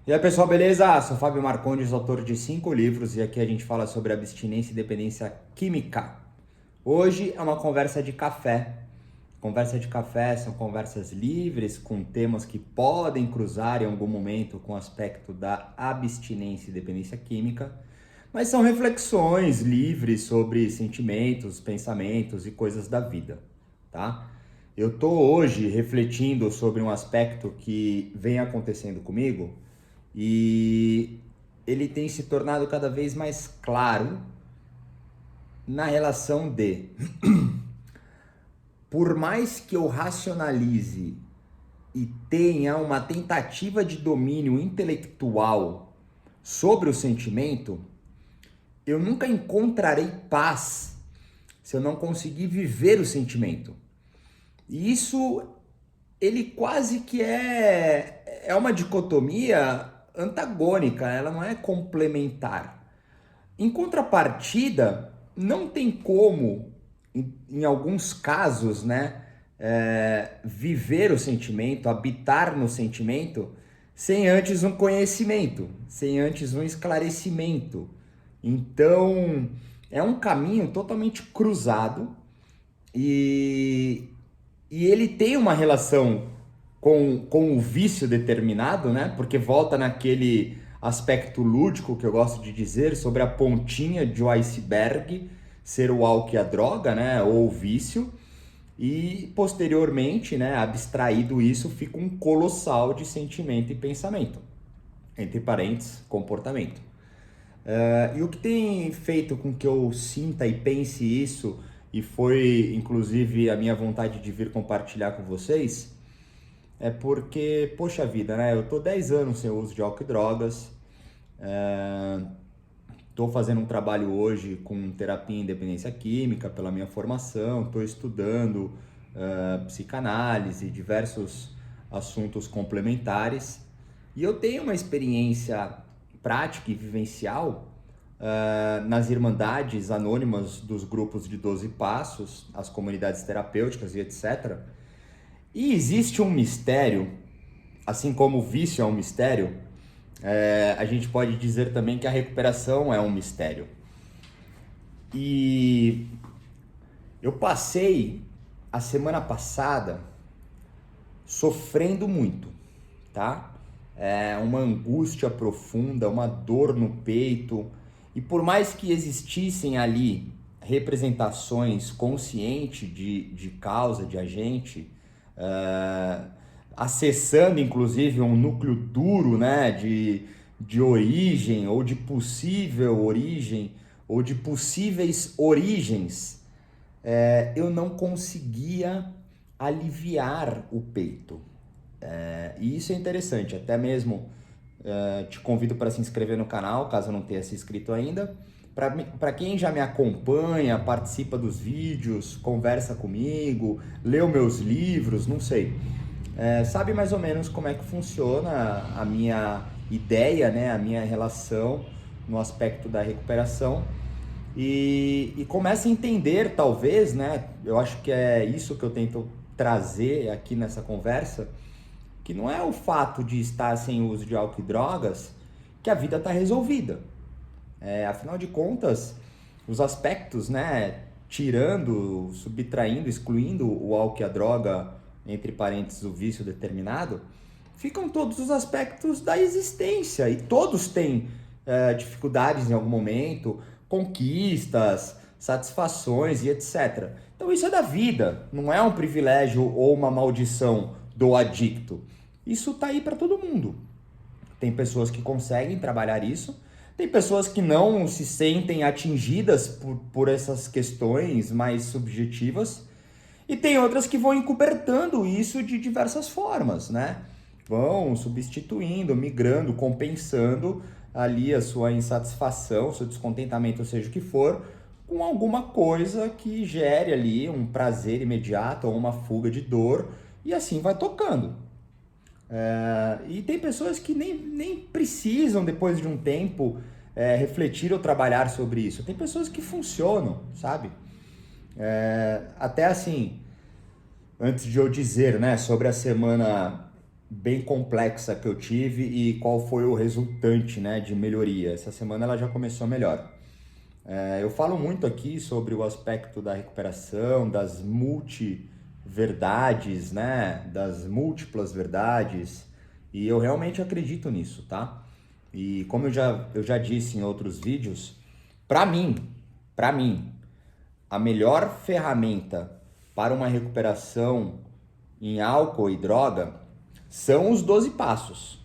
E aí pessoal, beleza? Sou Fábio Marcondes, autor de 5 livros e aqui a gente fala sobre abstinência e dependência química. Hoje é uma conversa de café. Conversa de café são conversas livres com temas que podem cruzar em algum momento com o aspecto da abstinência e dependência química, mas são reflexões livres sobre sentimentos, pensamentos e coisas da vida, tá? Eu tô hoje refletindo sobre um aspecto que vem acontecendo comigo e ele tem se tornado cada vez mais claro na relação de, por mais que eu racionalize e tenha uma tentativa de domínio intelectual sobre o sentimento, eu nunca encontrarei paz se eu não conseguir viver o sentimento. E isso, ele quase que é uma dicotomia antagônica, ela não é complementar. Em contrapartida, não tem como, em alguns casos, né, viver o sentimento, habitar no sentimento, sem antes um conhecimento, sem antes um esclarecimento. Então, é um caminho totalmente cruzado e, e ele tem uma relação com o vício determinado, né? Porque volta naquele aspecto lúdico que eu gosto de dizer sobre a pontinha de um iceberg ser o álcool e a droga, né? Ou o vício. E posteriormente, né, abstraído isso, fica um colossal de sentimento e pensamento. Entre parênteses, comportamento. E o que tem feito com que eu sinta e pense isso, e foi inclusive a minha vontade de vir compartilhar com vocês, é porque, poxa vida, né? Eu tô 10 anos sem uso de álcool e drogas, tô fazendo um trabalho hoje com terapia em dependência química pela minha formação, tô estudando psicanálise, diversos assuntos complementares, e eu tenho uma experiência prática e vivencial nas irmandades anônimas dos grupos de 12 passos, as comunidades terapêuticas e etc. E existe um mistério, assim como o vício é um mistério, a gente pode dizer também que a recuperação é um mistério. E eu passei a semana passada sofrendo muito, tá? Uma angústia profunda, uma dor no peito. E por mais que existissem ali representações conscientes de causa, de agente, uh, acessando inclusive um núcleo duro, né, de origem ou de possível origem ou de possíveis origens, eu não conseguia aliviar o peito. E isso é interessante, até mesmo te convido para se inscrever no canal, caso não tenha se inscrito ainda. Para quem já me acompanha, participa dos vídeos, conversa comigo, leu meus livros, não sei. Sabe mais ou menos como é que funciona a minha ideia, né, a minha relação no aspecto da recuperação. E começa a entender, talvez, né? Eu acho que é isso que eu tento trazer aqui nessa conversa, que não é o fato de estar sem uso de álcool e drogas que a vida está resolvida. Afinal de contas, os aspectos, né, tirando, subtraindo, excluindo o álcool e a droga, entre parênteses, o vício determinado, ficam todos os aspectos da existência e todos têm dificuldades em algum momento, conquistas, satisfações e etc. Então isso é da vida, não é um privilégio ou uma maldição do adicto. Isso tá aí para todo mundo. Tem pessoas que conseguem trabalhar isso, tem pessoas que não se sentem atingidas por essas questões mais subjetivas, e tem outras que vão encobertando isso de diversas formas, né? Vão substituindo, migrando, compensando ali a sua insatisfação, seu descontentamento, seja o que for, com alguma coisa que gere ali um prazer imediato ou uma fuga de dor, e assim vai tocando. E tem pessoas que nem precisam, depois de um tempo, refletir ou trabalhar sobre isso. Tem pessoas que funcionam, sabe? Até assim, antes de eu dizer, né, sobre a semana bem complexa que eu tive e qual foi o resultante, né, de melhoria. Essa semana ela já começou melhor. Eu falo muito aqui sobre o aspecto da recuperação, das multiverdades, né, das múltiplas verdades, e eu realmente acredito nisso, tá? E como eu já disse em outros vídeos, para mim, a melhor ferramenta para uma recuperação em álcool e droga são os 12 passos.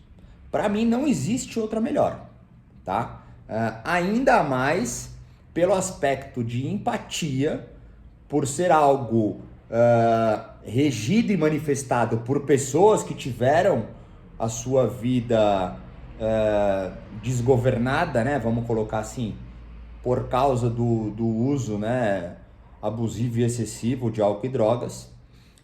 Para mim não existe outra melhor, tá? Ainda mais pelo aspecto de empatia, por ser algo regido e manifestado por pessoas que tiveram a sua vida desgovernada, né? Vamos colocar assim, por causa do uso, né, abusivo e excessivo de álcool e drogas.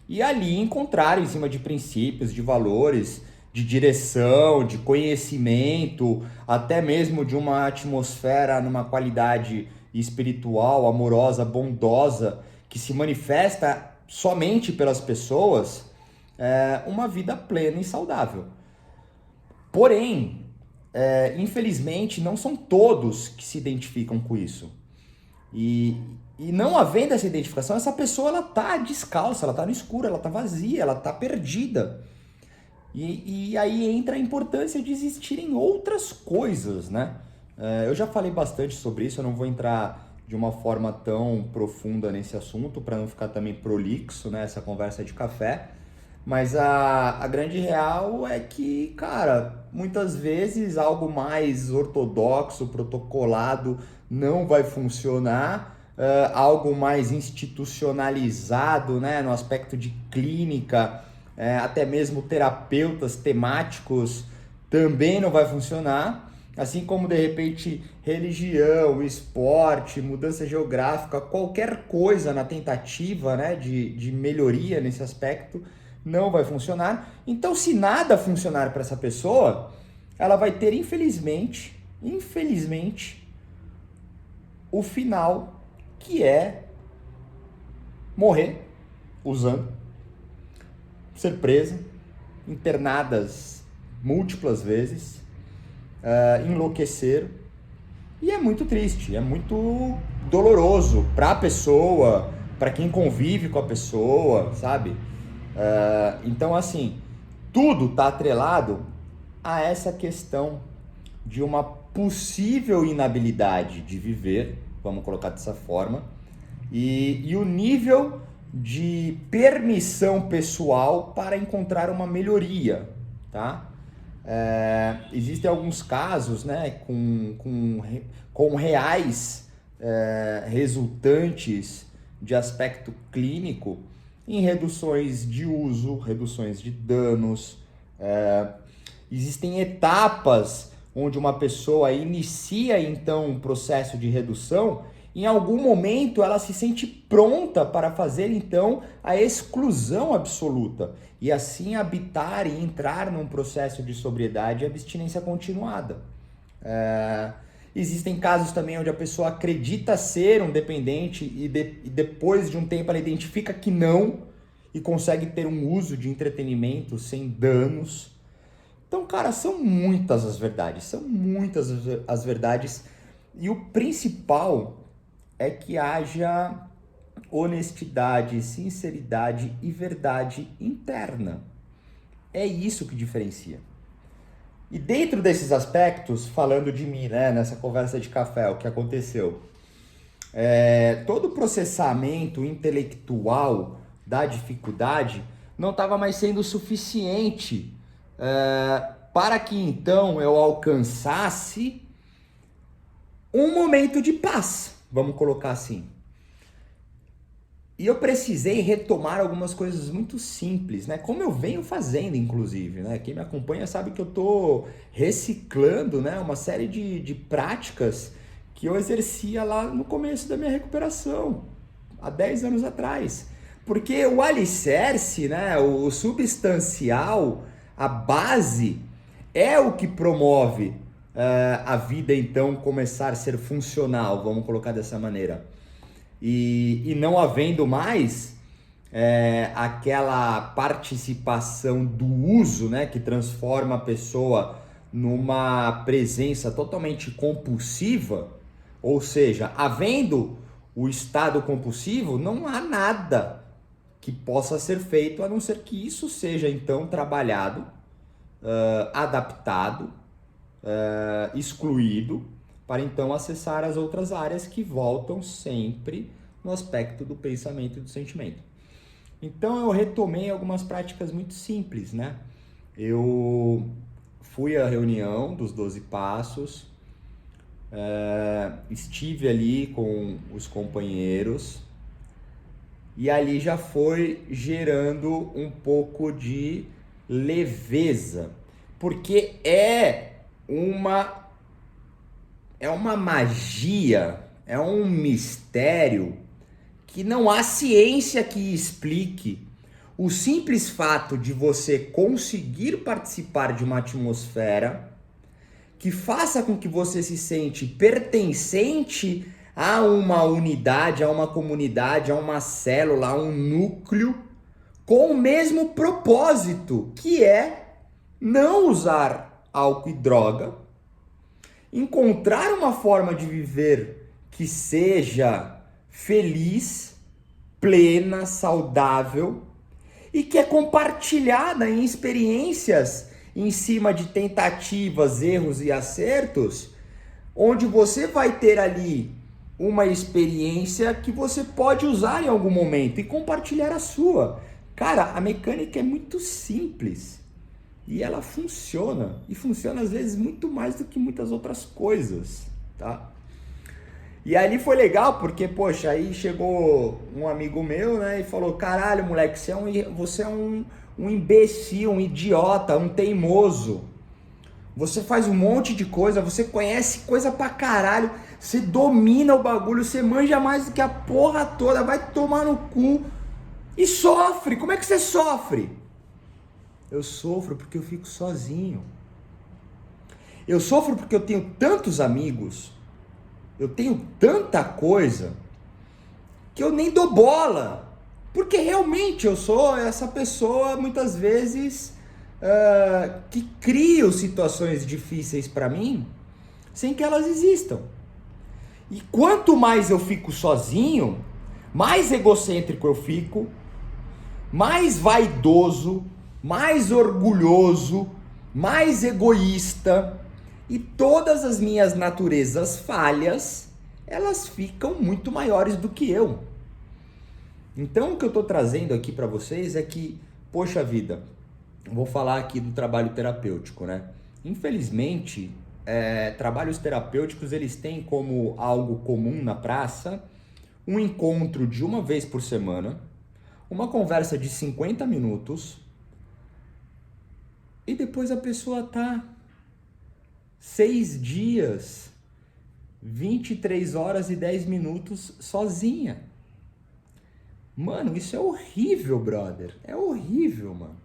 E ali encontrar em cima de princípios, de valores, de direção, de conhecimento, até mesmo de uma atmosfera numa qualidade espiritual, amorosa, bondosa, que se manifesta somente pelas pessoas, uma vida plena e saudável. Porém, infelizmente, não são todos que se identificam com isso. E não havendo essa identificação, essa pessoa ela tá descalça, ela tá no escuro, ela tá vazia, ela tá perdida. E aí entra a importância de existirem outras coisas, né? Eu já falei bastante sobre isso, eu não vou entrar de uma forma tão profunda nesse assunto para não ficar também prolixo, né? Essa conversa de café. Mas a grande real é que, cara, muitas vezes algo mais ortodoxo, protocolado não vai funcionar. Algo mais institucionalizado, né, no aspecto de clínica, até mesmo terapeutas temáticos também não vai funcionar. Assim como de repente religião, esporte, mudança geográfica, qualquer coisa na tentativa, né, de melhoria nesse aspecto não vai funcionar. Então, se nada funcionar para essa pessoa, ela vai ter, infelizmente, o final, que é morrer usando, ser presa, internadas múltiplas vezes, enlouquecer. E é muito triste, é muito doloroso para a pessoa, para quem convive com a pessoa, sabe? Então, assim, tudo está atrelado a essa questão de uma possível inabilidade de viver, vamos colocar dessa forma, e o nível de permissão pessoal para encontrar uma melhoria, tá? Existem alguns casos, né, com reais resultantes de aspecto clínico em reduções de uso, reduções de danos. Existem etapas onde uma pessoa inicia então um processo de redução. Em algum momento ela se sente pronta para fazer então a exclusão absoluta e assim habitar e entrar num processo de sobriedade e abstinência continuada. Existem casos também onde a pessoa acredita ser um dependente e depois de um tempo ela identifica que não e consegue ter um uso de entretenimento sem danos. Então, cara, são muitas as verdades, e o principal é que haja honestidade, sinceridade e verdade interna. É isso que diferencia. E dentro desses aspectos, falando de mim, né, nessa conversa de café, o que aconteceu? Todo o processamento intelectual da dificuldade não estava mais sendo suficiente para que então eu alcançasse um momento de paz, vamos colocar assim. E eu precisei retomar algumas coisas muito simples, né? Como eu venho fazendo, inclusive, né? Quem me acompanha sabe que eu tô reciclando, né? Uma série de práticas que eu exercia lá no começo da minha recuperação, há 10 anos atrás. Porque o alicerce, né? O substancial, a base, é o que promove a vida, então, começar a ser funcional, vamos colocar dessa maneira. E não havendo mais, aquela participação do uso, né, que transforma a pessoa numa presença totalmente compulsiva, ou seja, havendo o estado compulsivo, não há nada que possa ser feito a não ser que isso seja então trabalhado, adaptado, excluído, para então acessar as outras áreas que voltam sempre no aspecto do pensamento e do sentimento. Então eu retomei algumas práticas muito simples, né? Eu fui à reunião dos 12 passos, estive ali com os companheiros e ali já foi gerando um pouco de leveza, porque é uma magia, é um mistério que não há ciência que explique. O simples fato de você conseguir participar de uma atmosfera que faça com que você se sente pertencente a uma unidade, a uma comunidade, a uma célula, a um núcleo, com o mesmo propósito, que é não usar álcool e droga, encontrar uma forma de viver que seja feliz, plena, saudável e que é compartilhada em experiências em cima de tentativas, erros e acertos, onde você vai ter ali uma experiência que você pode usar em algum momento e compartilhar a sua. Cara, a mecânica é muito simples e ela funciona, e funciona às vezes muito mais do que muitas outras coisas, tá? E ali foi legal porque, poxa, aí chegou um amigo meu, né, e falou: caralho, moleque, você é um imbecil, um idiota, um teimoso. Você faz um monte de coisa, você conhece coisa pra caralho, você domina o bagulho, você manja mais do que a porra toda, vai tomar no cu e sofre. Como é que você sofre? Eu sofro porque eu fico sozinho. Eu sofro porque eu tenho tantos amigos, eu tenho tanta coisa, que eu nem dou bola. Porque realmente eu sou essa pessoa, muitas vezes, que crio situações difíceis para mim, sem que elas existam. E quanto mais eu fico sozinho, mais egocêntrico eu fico, mais vaidoso, mais orgulhoso, mais egoísta, e todas as minhas naturezas falhas, elas ficam muito maiores do que eu. Então o que eu estou trazendo aqui para vocês é que, poxa vida, vou falar aqui do trabalho terapêutico, né? Infelizmente, trabalhos terapêuticos eles têm como algo comum na praça um encontro de uma vez por semana, uma conversa de 50 minutos e depois a pessoa tá 6 dias, 23 horas e 10 minutos sozinha. Mano, isso é horrível, brother. É horrível, mano.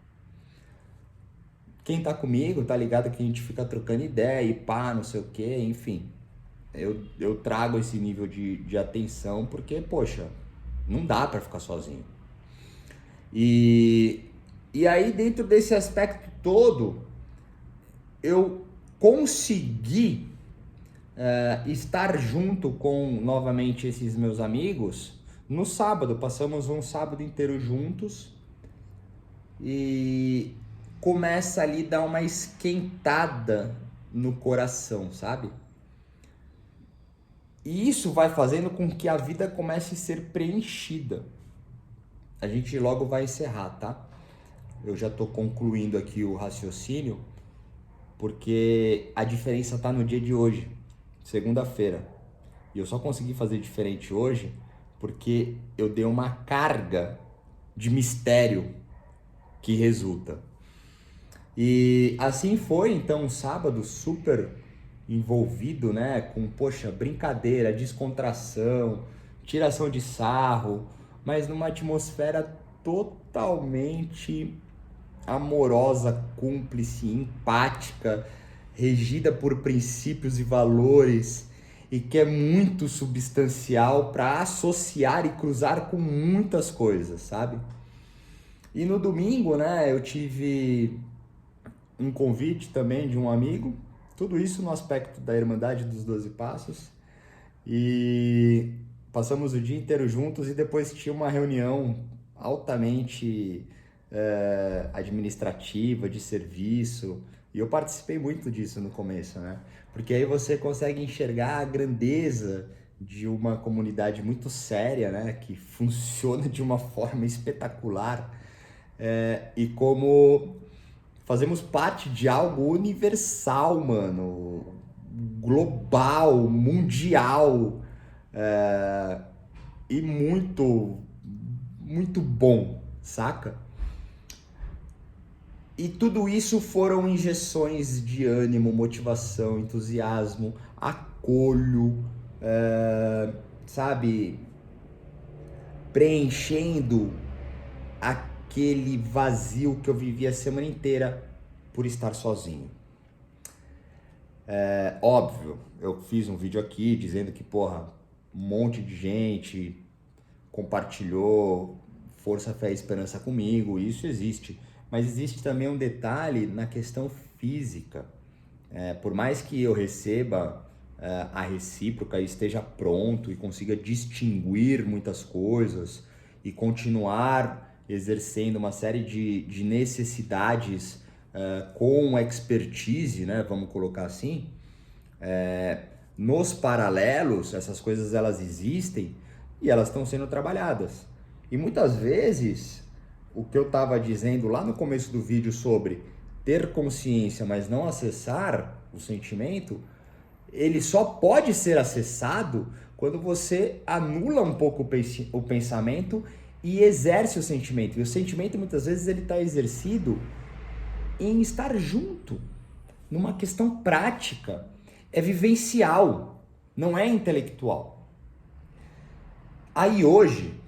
Quem tá comigo tá ligado que a gente fica trocando ideia e pá, não sei o que, enfim. Eu trago esse nível de atenção porque, poxa, não dá pra ficar sozinho. E aí, dentro desse aspecto todo, eu consegui estar junto com, novamente, esses meus amigos no sábado. Passamos um sábado inteiro juntos e começa ali a dar uma esquentada no coração, sabe? E isso vai fazendo com que a vida comece a ser preenchida. A gente logo vai encerrar, tá? Eu já tô concluindo aqui o raciocínio, porque a diferença tá no dia de hoje, segunda-feira. E eu só consegui fazer diferente hoje porque eu dei uma carga de mistério que resulta. E assim foi, então, um sábado super envolvido, né, com, poxa, brincadeira, descontração, tiração de sarro, mas numa atmosfera totalmente amorosa, cúmplice, empática, regida por princípios e valores e que é muito substancial para associar e cruzar com muitas coisas, sabe? E no domingo, né, eu tive um convite também de um amigo, tudo isso no aspecto da Irmandade dos 12 Passos. E passamos o dia inteiro juntos e depois tinha uma reunião altamente administrativa, de serviço. E eu participei muito disso no começo, né? Porque aí você consegue enxergar a grandeza de uma comunidade muito séria, né? Que funciona de uma forma espetacular. E como fazemos parte de algo universal, mano, global, mundial, e muito bom, saca? E tudo isso foram injeções de ânimo, motivação, entusiasmo, acolho, sabe? Preenchendo aquele vazio que eu vivi a semana inteira por estar sozinho. Óbvio, eu fiz um vídeo aqui dizendo que, porra, um monte de gente compartilhou força, fé e esperança comigo, isso existe. Mas existe também um detalhe na questão física. Por mais que eu receba a recíproca e esteja pronto e consiga distinguir muitas coisas e continuar exercendo uma série de necessidades com expertise, né, vamos colocar assim, nos paralelos, essas coisas elas existem e elas estão sendo trabalhadas. E muitas vezes, o que eu estava dizendo lá no começo do vídeo sobre ter consciência, mas não acessar o sentimento, ele só pode ser acessado quando você anula um pouco o pensamento e exerce o sentimento. E o sentimento, muitas vezes, ele está exercido em estar junto, numa questão prática. É vivencial, não é intelectual. Aí hoje,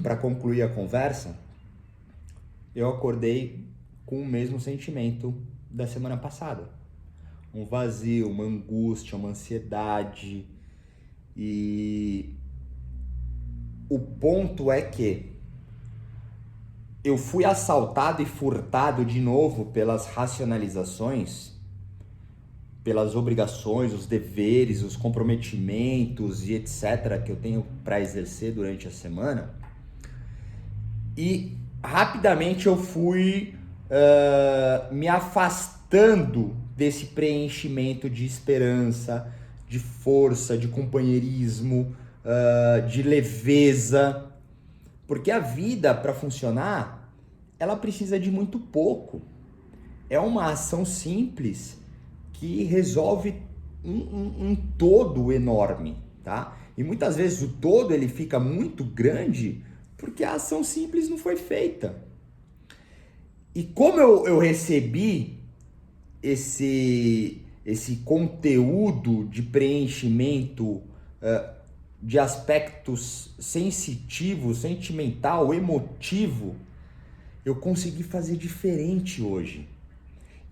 para concluir a conversa, eu acordei com o mesmo sentimento da semana passada. Um vazio, uma angústia, uma ansiedade. E o ponto é que eu fui assaltado e furtado de novo pelas racionalizações, pelas obrigações, os deveres, os comprometimentos e etc. que eu tenho para exercer durante a semana. E rapidamente eu fui me afastando desse preenchimento de esperança, de força, de companheirismo, de leveza. Porque a vida, para funcionar, ela precisa de muito pouco. É uma ação simples que resolve um todo enorme, tá? E muitas vezes o todo ele fica muito grande porque a ação simples não foi feita. E como eu recebi esse conteúdo de preenchimento de aspectos sensitivos, sentimental, emotivo, eu consegui fazer diferente hoje.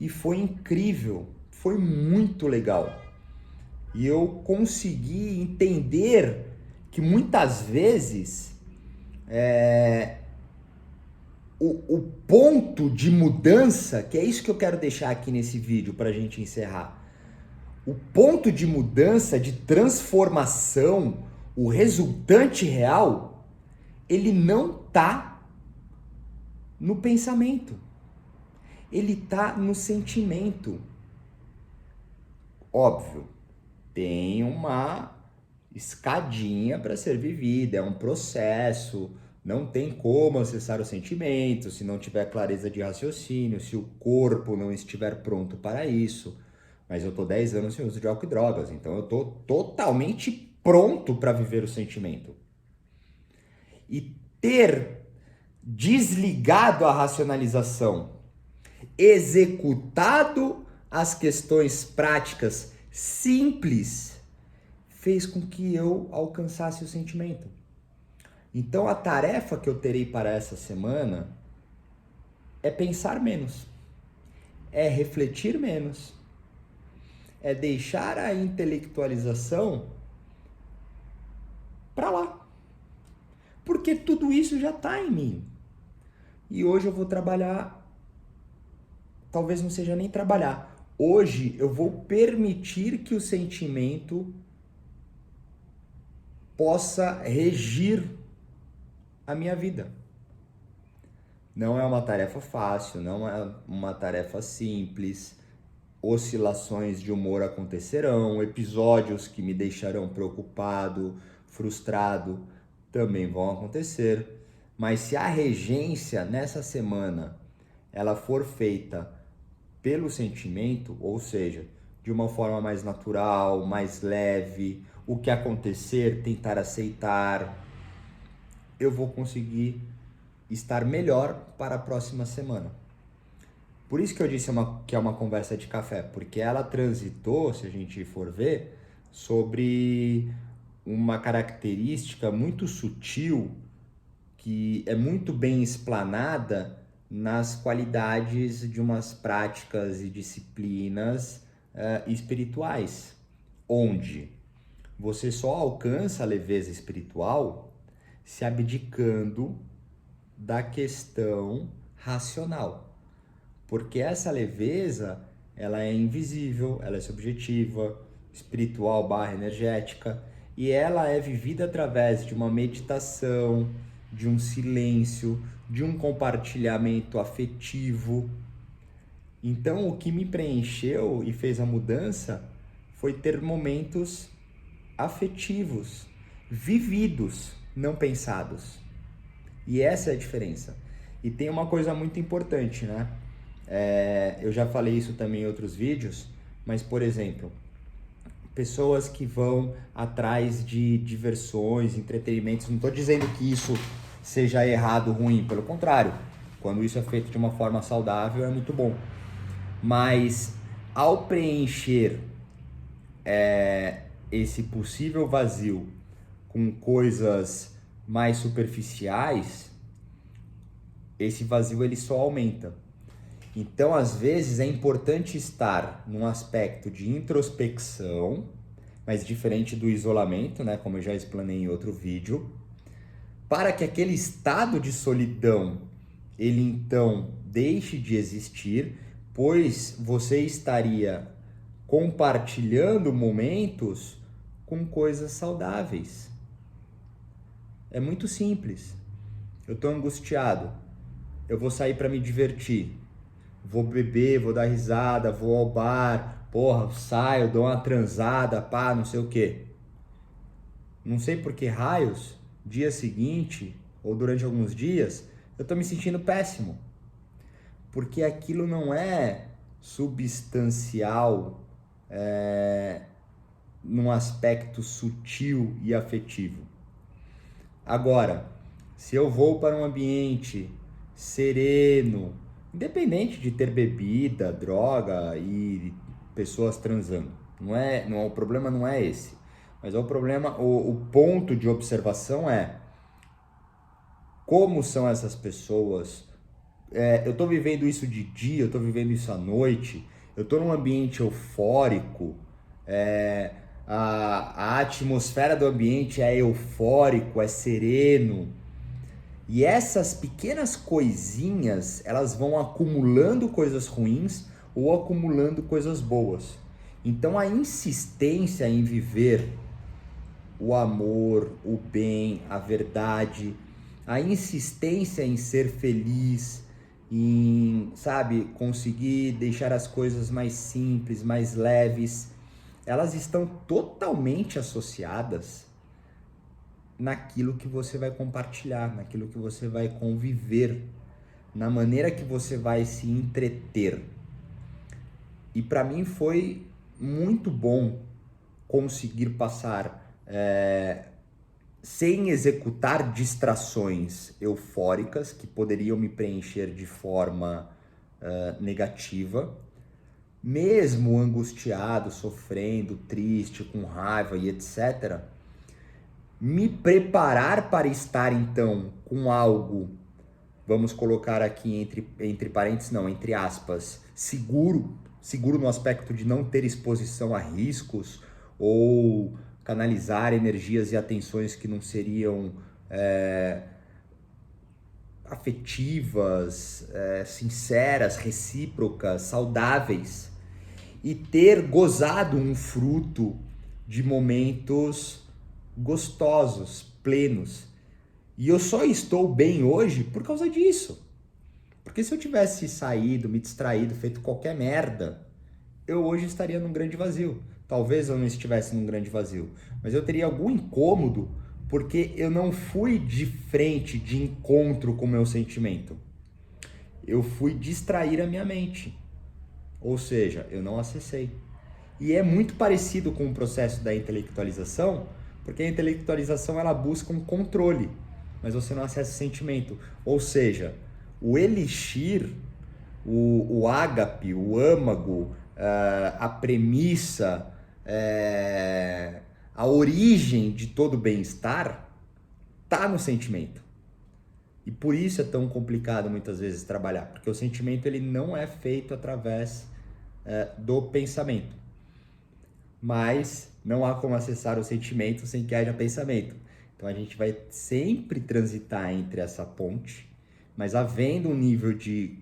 E foi incrível, foi muito legal. E eu consegui entender que muitas vezes o ponto de mudança, que é isso que eu quero deixar aqui nesse vídeo para a gente encerrar. O ponto de mudança, de transformação, o resultante real, ele não está no pensamento. Ele está no sentimento. Óbvio, tem uma escadinha para ser vivida, é um processo, não tem como acessar o sentimento se não tiver clareza de raciocínio, se o corpo não estiver pronto para isso. Mas eu tô 10 anos sem uso de álcool e drogas, então eu tô totalmente pronto para viver o sentimento. E ter desligado a racionalização, executado as questões práticas simples, fez com que eu alcançasse o sentimento. Então a tarefa que eu terei para essa semana é pensar menos, é refletir menos, é deixar a intelectualização para lá. Porque tudo isso já está em mim. E hoje eu vou trabalhar, talvez não seja nem trabalhar. Hoje eu vou permitir que o sentimento possa regir a minha vida. Não é uma tarefa fácil, não é uma tarefa simples. Oscilações de humor acontecerão, episódios que me deixarão preocupado, frustrado, também vão acontecer. Mas se a regência nessa semana ela for feita pelo sentimento, ou seja, de uma forma mais natural, mais leve, o que acontecer, tentar aceitar, eu vou conseguir estar melhor para a próxima semana. Por isso que eu disse que é uma conversa de café, porque ela transitou, se a gente for ver, sobre uma característica muito sutil que é muito bem explanada nas qualidades de umas práticas e disciplinas espirituais, onde você só alcança a leveza espiritual se abdicando da questão racional. Porque essa leveza, ela é invisível, ela é subjetiva, espiritual / energética, e ela é vivida através de uma meditação, de um silêncio, de um compartilhamento afetivo. Então, o que me preencheu e fez a mudança foi ter momentos afetivos, vividos, não pensados. E essa é a diferença. E tem uma coisa muito importante, né? Eu já falei isso também em outros vídeos, mas, por exemplo, pessoas que vão atrás de diversões, entretenimentos, não estou dizendo que isso seja errado, ruim, pelo contrário, quando isso é feito de uma forma saudável é muito bom. Mas ao preencher esse possível vazio com coisas mais superficiais, esse vazio ele só aumenta. Então, às vezes, é importante estar num aspecto de introspecção, mas diferente do isolamento, né? Como eu já explanei em outro vídeo, para que aquele estado de solidão, ele então deixe de existir, pois você estaria compartilhando momentos com coisas saudáveis. É muito simples. Eu estou angustiado, eu vou sair para me divertir. Vou beber, vou dar risada, vou ao bar, porra, saio, dou uma transada, pá, não sei o quê. Não sei por que raios, dia seguinte, ou durante alguns dias, eu tô me sentindo péssimo. Porque aquilo não é substancial, num aspecto sutil e afetivo. Agora, se eu vou para um ambiente sereno, independente de ter bebida, droga e pessoas transando, o problema não é esse. Mas o problema, o ponto de observação é como são essas pessoas. Eu estou vivendo isso de dia, eu estou vivendo isso à noite, eu estou num ambiente eufórico, a atmosfera do ambiente é eufórico, é sereno. E essas pequenas coisinhas, elas vão acumulando coisas ruins ou acumulando coisas boas. Então a insistência em viver o amor, o bem, a verdade, a insistência em ser feliz, em, sabe, conseguir deixar as coisas mais simples, mais leves, elas estão totalmente associadas naquilo que você vai compartilhar, naquilo que você vai conviver, na maneira que você vai se entreter. E para mim foi muito bom conseguir passar sem executar distrações eufóricas que poderiam me preencher de forma negativa, mesmo angustiado, sofrendo, triste, com raiva e etc., me preparar para estar então com algo, vamos colocar aqui entre parênteses, não, entre aspas, seguro no aspecto de não ter exposição a riscos ou canalizar energias e atenções que não seriam afetivas, sinceras, recíprocas, saudáveis e ter gozado um fruto de momentos gostosos, plenos. E eu só estou bem hoje por causa disso. Porque se eu tivesse saído, me distraído, feito qualquer merda, eu hoje estaria num grande vazio. Talvez eu não estivesse num grande vazio, mas eu teria algum incômodo porque eu não fui de frente, de encontro com o meu sentimento. Eu fui distrair a minha mente. Ou seja, eu não acessei. E é muito parecido com o processo da intelectualização, porque a intelectualização ela busca um controle, mas você não acessa o sentimento. Ou seja, o elixir, o ágape, o âmago, a premissa, a origem de todo bem-estar está no sentimento. E por isso é tão complicado muitas vezes trabalhar, porque o sentimento ele não é feito através do pensamento. Mas não há como acessar o sentimento sem que haja pensamento. Então a gente vai sempre transitar entre essa ponte, mas havendo um nível de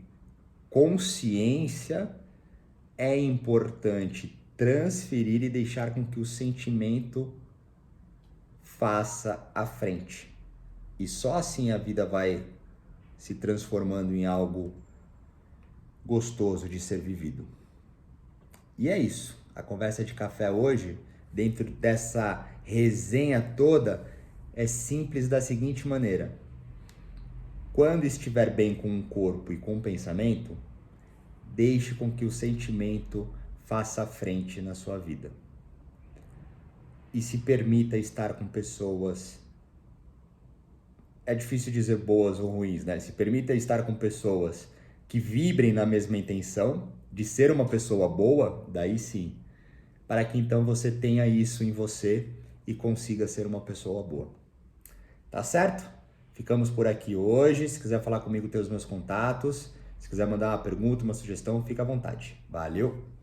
consciência, é importante transferir e deixar com que o sentimento faça a frente. E só assim a vida vai se transformando em algo gostoso de ser vivido. E é isso. A conversa de café hoje, dentro dessa resenha toda, é simples da seguinte maneira. Quando estiver bem com o corpo e com o pensamento, deixe com que o sentimento faça a frente na sua vida. E se permita estar com pessoas, é difícil dizer boas ou ruins, né? Se permita estar com pessoas que vibrem na mesma intenção de ser uma pessoa boa, daí sim, para que então você tenha isso em você e consiga ser uma pessoa boa. Tá certo? Ficamos por aqui hoje. Se quiser falar comigo, tem os meus contatos. Se quiser mandar uma pergunta, uma sugestão, fica à vontade. Valeu!